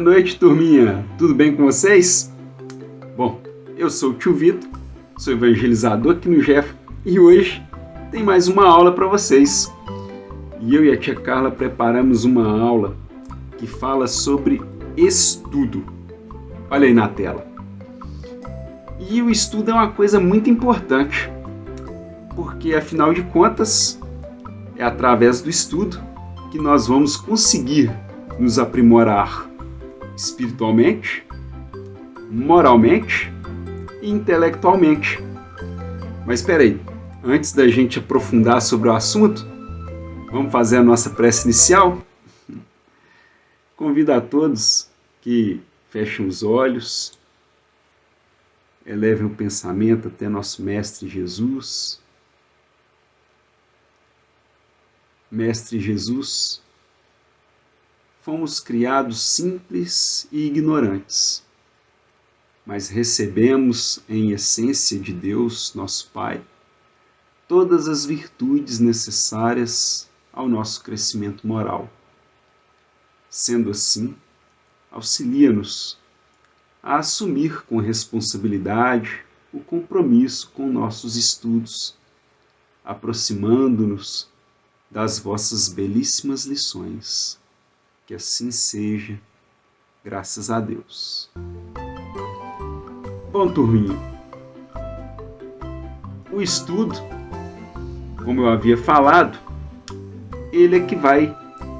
noite, turminha. Tudo bem com vocês? Bom, eu sou o tio Vitor, sou evangelizador aqui no Jeff e hoje tem mais uma aula para vocês. E eu e a tia Carla preparamos uma aula que fala sobre estudo. Olha aí na tela. E o estudo é uma coisa muito importante, porque afinal de contas é através do estudo que nós vamos conseguir nos aprimorar espiritualmente, moralmente e intelectualmente. Mas espera aí, antes da gente aprofundar sobre o assunto, vamos fazer a nossa prece inicial? Convido a todos que fechem os olhos, elevem o pensamento até nosso Mestre Jesus. Mestre Jesus, fomos criados simples e ignorantes, mas recebemos em essência de Deus, nosso Pai, todas as virtudes necessárias ao nosso crescimento moral. Sendo assim, auxilia-nos a assumir com responsabilidade o compromisso com nossos estudos, aproximando-nos das vossas belíssimas lições. Que assim seja, graças a Deus. Bom, turminha, o estudo, como eu havia falado, ele é que vai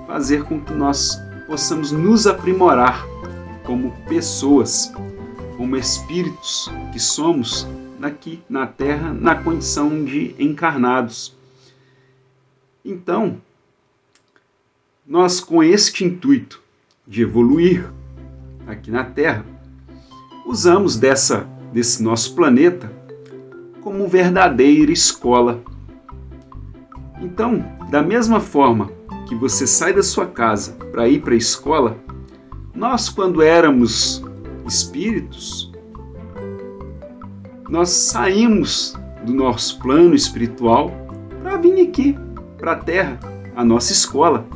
fazer com que nós possamos nos aprimorar como pessoas, como espíritos que somos aqui na Terra, na condição de encarnados. Então, nós, com este intuito de evoluir aqui na Terra, usamos desse nosso planeta como verdadeira escola. Então, da mesma forma que você sai da sua casa para ir para a escola, nós, quando éramos espíritos, nós saímos do nosso plano espiritual para vir aqui para a Terra, a nossa escola,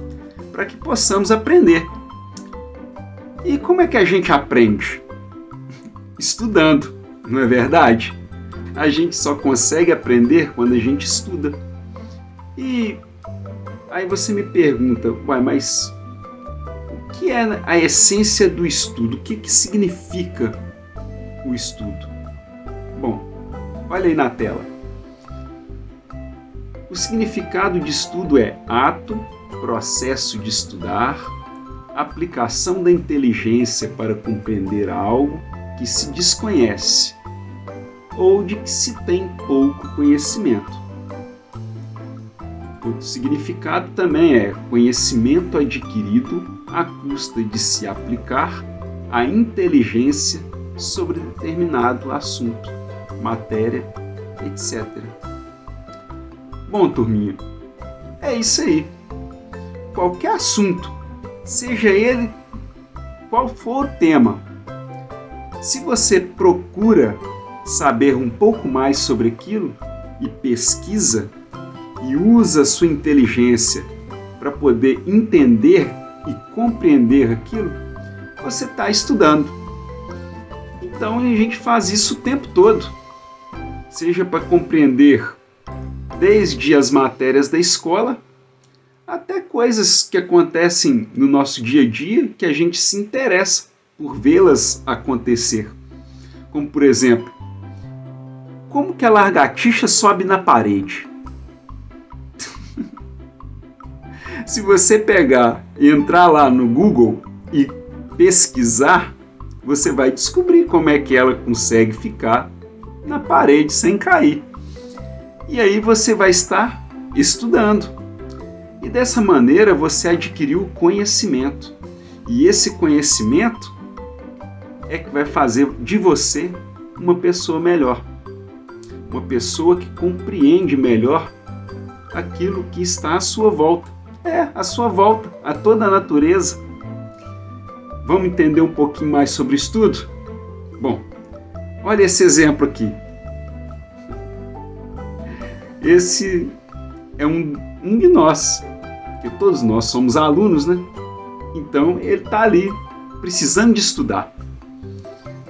para que possamos aprender. E como é que a gente aprende? Estudando, não é verdade? A gente só consegue aprender quando a gente estuda. E aí você me pergunta, mas o que é a essência do estudo? O que significa o estudo? Bom, olha aí na tela. O significado de estudo é ato, processo de estudar, aplicação da inteligência para compreender algo que se desconhece ou de que se tem pouco conhecimento. Outro significado também é conhecimento adquirido à custa de se aplicar a inteligência sobre determinado assunto, matéria, etc. Bom, turminha, é isso aí. Qualquer assunto, seja ele qual for o tema, se você procura saber um pouco mais sobre aquilo e pesquisa e usa a sua inteligência para poder entender e compreender aquilo, você está estudando. Então a gente faz isso o tempo todo, seja para compreender desde as matérias da escola até coisas que acontecem no nosso dia a dia que a gente se interessa por vê-las acontecer. Como, por exemplo, como que a lagartixa sobe na parede? Se você pegar e entrar lá no Google e pesquisar, você vai descobrir como é que ela consegue ficar na parede sem cair. E aí você vai estar estudando. E dessa maneira você adquiriu conhecimento. E esse conhecimento é que vai fazer de você uma pessoa melhor. Uma pessoa que compreende melhor aquilo que está à sua volta. À sua volta, a toda a natureza. Vamos entender um pouquinho mais sobre o estudo? Bom, olha esse exemplo aqui. Esse é um de nós, porque todos nós somos alunos, né? Então ele está ali precisando de estudar.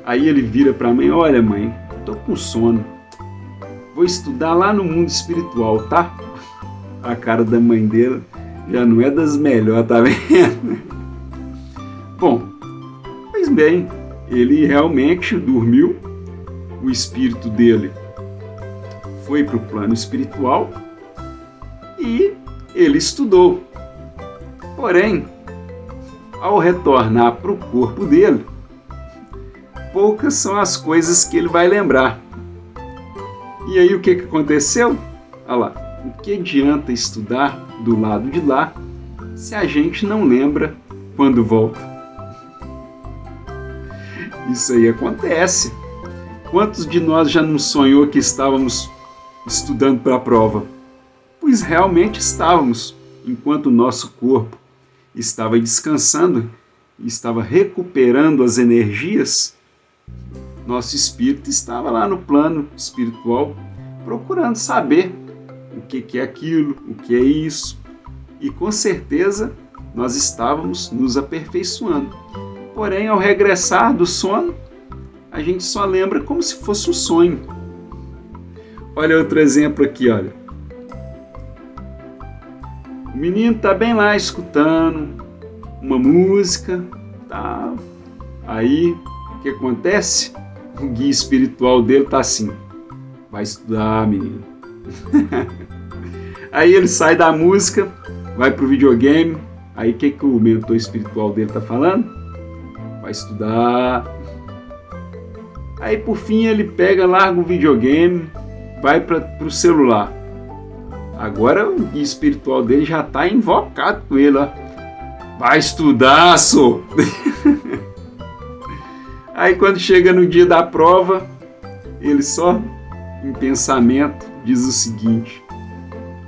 Aí ele vira para a mãe: olha, mãe, tô com sono, vou estudar lá no mundo espiritual, tá? A cara da mãe dele já não é das melhores, tá vendo? Bom, pois bem, ele realmente dormiu, o espírito dele foi para o plano espiritual e ele estudou. Porém, ao retornar para o corpo dele, poucas são as coisas que ele vai lembrar. E aí o que aconteceu? Olha lá, o que adianta estudar do lado de lá se a gente não lembra quando volta? Isso aí acontece. Quantos de nós já não sonhou que estávamos estudando para a prova? Pois realmente estávamos, enquanto o nosso corpo estava descansando, estava recuperando as energias, nosso espírito estava lá no plano espiritual procurando saber o que é aquilo, o que é isso, e com certeza nós estávamos nos aperfeiçoando. Porém, ao regressar do sono, a gente só lembra como se fosse um sonho. Olha outro exemplo aqui, olha. O menino tá bem lá escutando uma música, tá? Aí, o que acontece? O guia espiritual dele tá assim: vai estudar, menino. Aí ele sai da música, vai pro videogame. Aí o que o mentor espiritual dele tá falando? Vai estudar. Aí por fim ele pega, larga o videogame, vai pro celular. Agora o guia espiritual dele já tá invocado com ele, ó. Vai estudar, sô! Aí quando chega no dia da prova, ele só em pensamento diz o seguinte: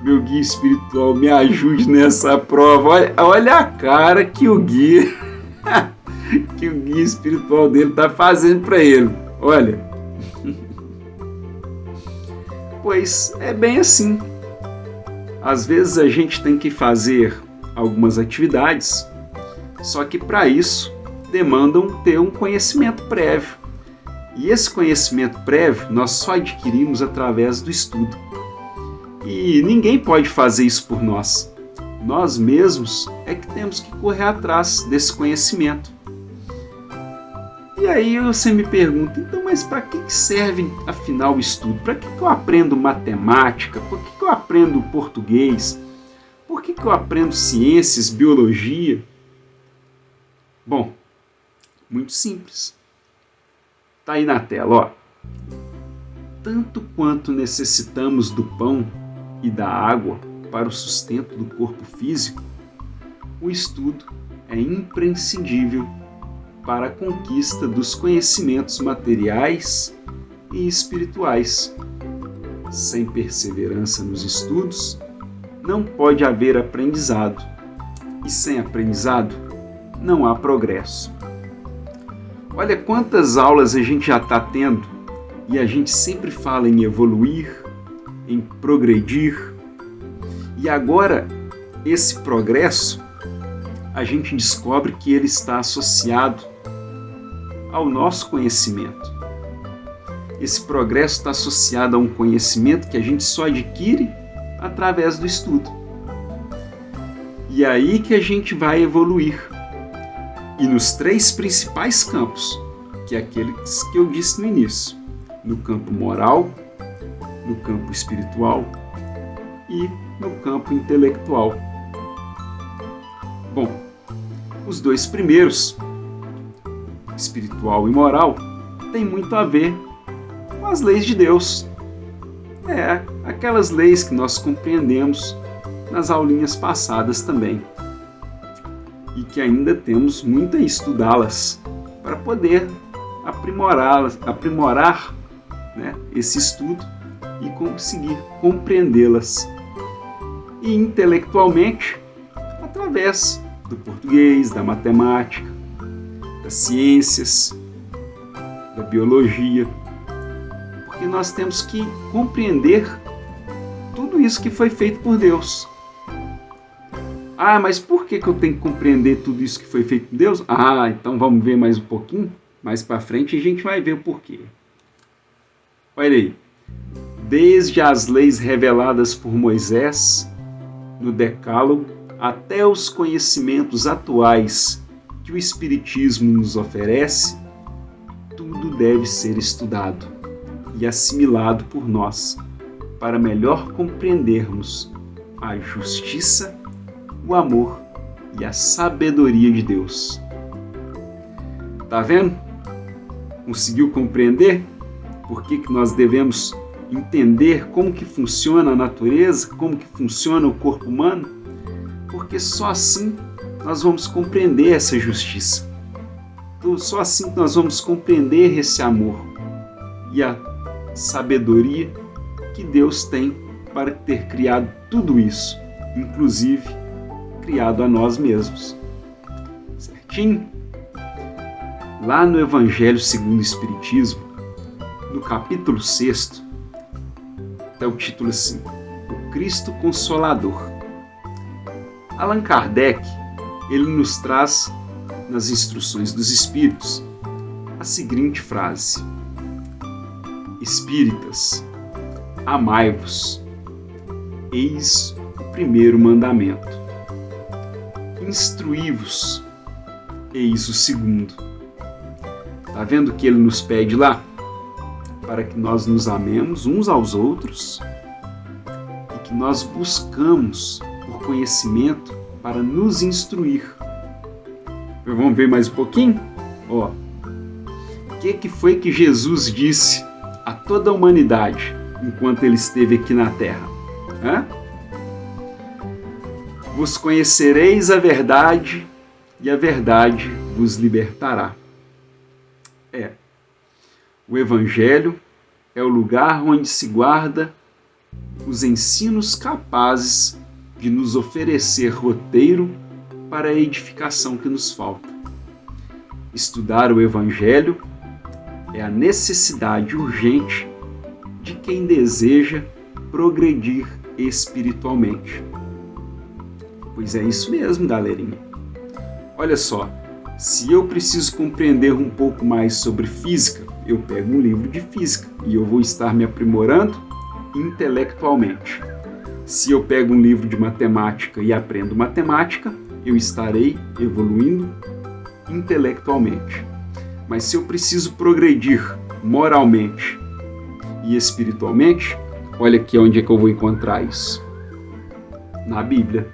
meu guia espiritual, me ajude nessa prova. Olha a cara que o guia espiritual dele tá fazendo para ele. Olha. Pois é bem assim. Às vezes a gente tem que fazer algumas atividades, só que para isso demandam ter um conhecimento prévio. E esse conhecimento prévio nós só adquirimos através do estudo. E ninguém pode fazer isso por nós. Nós mesmos é que temos que correr atrás desse conhecimento. E aí você me pergunta: então, mas para que serve afinal o estudo? Para que eu aprendo matemática? Por que eu aprendo português? Por que eu aprendo ciências, biologia? Bom, muito simples. Está aí na tela, ó. Tanto quanto necessitamos do pão e da água para o sustento do corpo físico, o estudo é imprescindível para a conquista dos conhecimentos materiais e espirituais. Sem perseverança nos estudos, não pode haver aprendizado, e sem aprendizado, não há progresso. Olha quantas aulas a gente já está tendo, e a gente sempre fala em evoluir, em progredir, e agora esse progresso, a gente descobre que ele está associado ao nosso conhecimento. Esse progresso está associado a um conhecimento que a gente só adquire através do estudo. E é aí que a gente vai evoluir. E nos 3 principais campos, que é aqueles que eu disse no início: no campo moral, no campo espiritual e no campo intelectual. Bom, os 2 primeiros, espiritual e moral, tem muito a ver com as leis de Deus. Aquelas leis que nós compreendemos nas aulinhas passadas também. E que ainda temos muito a estudá-las para poder aprimorar, né, esse estudo e conseguir compreendê-las. E intelectualmente, através do português, da matemática, das ciências, da biologia, porque nós temos que compreender tudo isso que foi feito por Deus. Ah, mas por que eu tenho que compreender tudo isso que foi feito por Deus? Ah, então vamos ver mais um pouquinho? Mais para frente a gente vai ver o porquê. Olha aí. Desde as leis reveladas por Moisés no Decálogo até os conhecimentos atuais que o Espiritismo nos oferece, tudo deve ser estudado e assimilado por nós para melhor compreendermos a justiça, o amor e a sabedoria de Deus. Tá vendo? Conseguiu compreender por que nós devemos entender como que funciona a natureza, como que funciona o corpo humano? Porque só assim nós vamos compreender essa justiça. Só assim nós vamos compreender esse amor e a sabedoria que Deus tem para ter criado tudo isso, inclusive criado a nós mesmos. Certinho? Lá no Evangelho segundo o Espiritismo, no capítulo 6, é o título assim, O Cristo Consolador. Allan Kardec, ele nos traz nas instruções dos Espíritos a seguinte frase: Espíritas, amai-vos, eis o primeiro mandamento. Instruí-vos, eis o segundo. Tá vendo o que ele nos pede lá? Para que nós nos amemos uns aos outros e que nós buscamos por conhecimento para nos instruir. Vamos ver mais um pouquinho? Ó, o que foi que Jesus disse a toda a humanidade enquanto ele esteve aqui na Terra? Vos conhecereis a verdade e a verdade vos libertará. O Evangelho é o lugar onde se guarda os ensinos capazes de nos oferecer roteiro para a edificação que nos falta. Estudar o Evangelho é a necessidade urgente de quem deseja progredir espiritualmente. Pois é isso mesmo, galerinha. Olha só, se eu preciso compreender um pouco mais sobre física, eu pego um livro de física e eu vou estar me aprimorando intelectualmente. Se eu pego um livro de matemática e aprendo matemática, eu estarei evoluindo intelectualmente. Mas se eu preciso progredir moralmente e espiritualmente, olha aqui onde é que eu vou encontrar isso. Na Bíblia.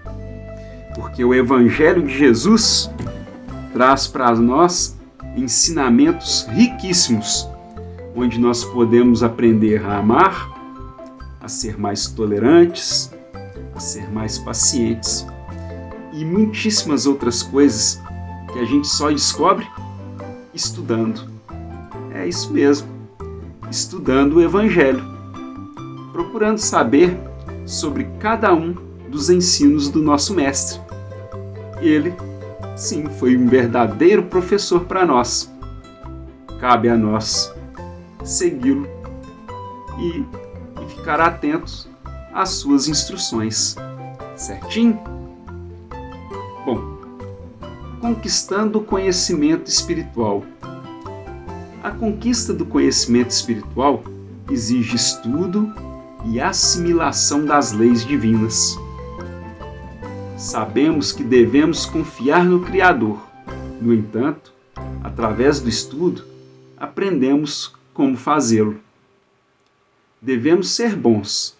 Porque o Evangelho de Jesus traz para nós ensinamentos riquíssimos, onde nós podemos aprender a amar, a ser mais tolerantes, a ser mais pacientes e muitíssimas outras coisas que a gente só descobre estudando. É isso mesmo, estudando o Evangelho, procurando saber sobre cada um dos ensinos do nosso Mestre. Ele, sim, foi um verdadeiro professor para nós. Cabe a nós segui-lo e ficar atentos às suas instruções. Certinho? Bom, conquistando o conhecimento espiritual. A conquista do conhecimento espiritual exige estudo e assimilação das leis divinas. Sabemos que devemos confiar no Criador. No entanto, através do estudo, aprendemos como fazê-lo. Devemos ser bons,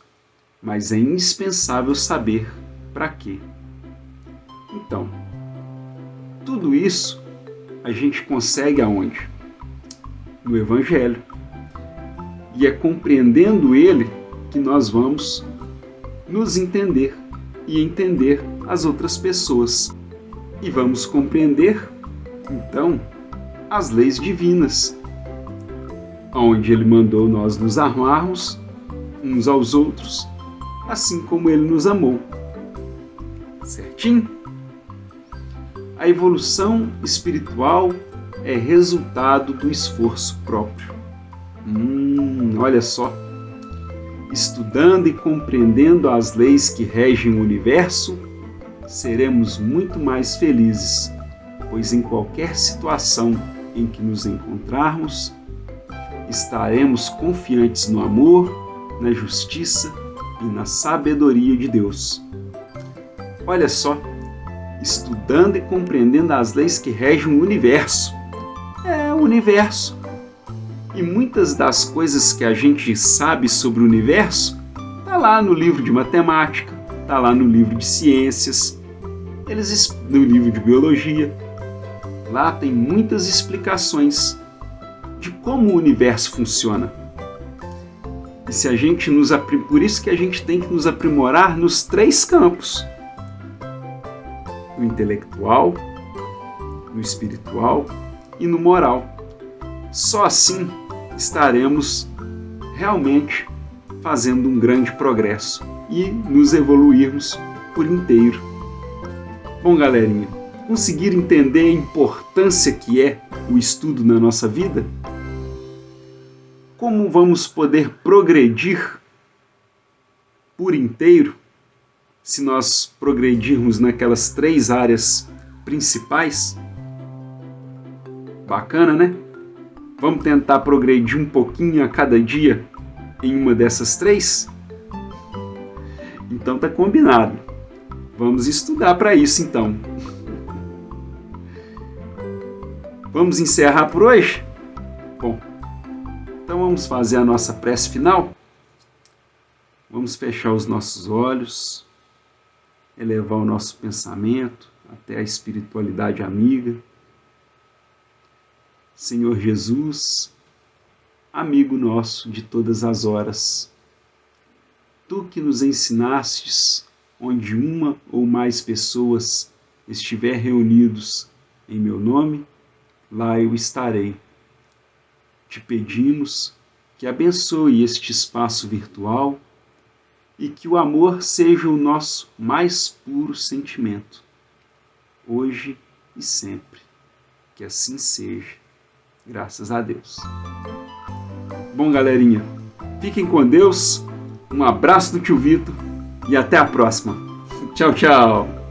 mas é indispensável saber para quê. Então, tudo isso a gente consegue aonde? No Evangelho. E é compreendendo ele que nós vamos nos entender e entender as outras pessoas. E vamos compreender, então, as leis divinas, onde ele mandou nós nos amarmos uns aos outros, assim como ele nos amou. Certinho? A evolução espiritual é resultado do esforço próprio. Olha só. Estudando e compreendendo as leis que regem o universo, seremos muito mais felizes, pois em qualquer situação em que nos encontrarmos, estaremos confiantes no amor, na justiça e na sabedoria de Deus. Olha só, estudando e compreendendo as leis que regem o universo. O universo. E muitas das coisas que a gente sabe sobre o universo está lá no livro de matemática, está lá no livro de ciências, no livro de biologia. Lá tem muitas explicações de como o universo funciona. E se a gente por isso que a gente tem que nos aprimorar nos 3 campos: no intelectual, no espiritual e no moral. Só assim estaremos realmente fazendo um grande progresso e nos evoluirmos por inteiro. Bom, galerinha, conseguiram entender a importância que é o estudo na nossa vida? Como vamos poder progredir por inteiro se nós progredirmos naquelas 3 áreas principais? Bacana, né? Vamos tentar progredir um pouquinho a cada dia em uma dessas 3? Então tá combinado. Vamos estudar para isso então. Vamos encerrar por hoje? Bom, então vamos fazer a nossa prece final? Vamos fechar os nossos olhos, elevar o nosso pensamento até a espiritualidade amiga. Senhor Jesus, amigo nosso de todas as horas, Tu que nos ensinastes, onde uma ou mais pessoas estiver reunidos em meu nome, lá eu estarei. Te pedimos que abençoe este espaço virtual e que o amor seja o nosso mais puro sentimento, hoje e sempre. Que assim seja. Graças a Deus. Bom, galerinha, fiquem com Deus, um abraço do tio Vitor e até a próxima. Tchau, tchau.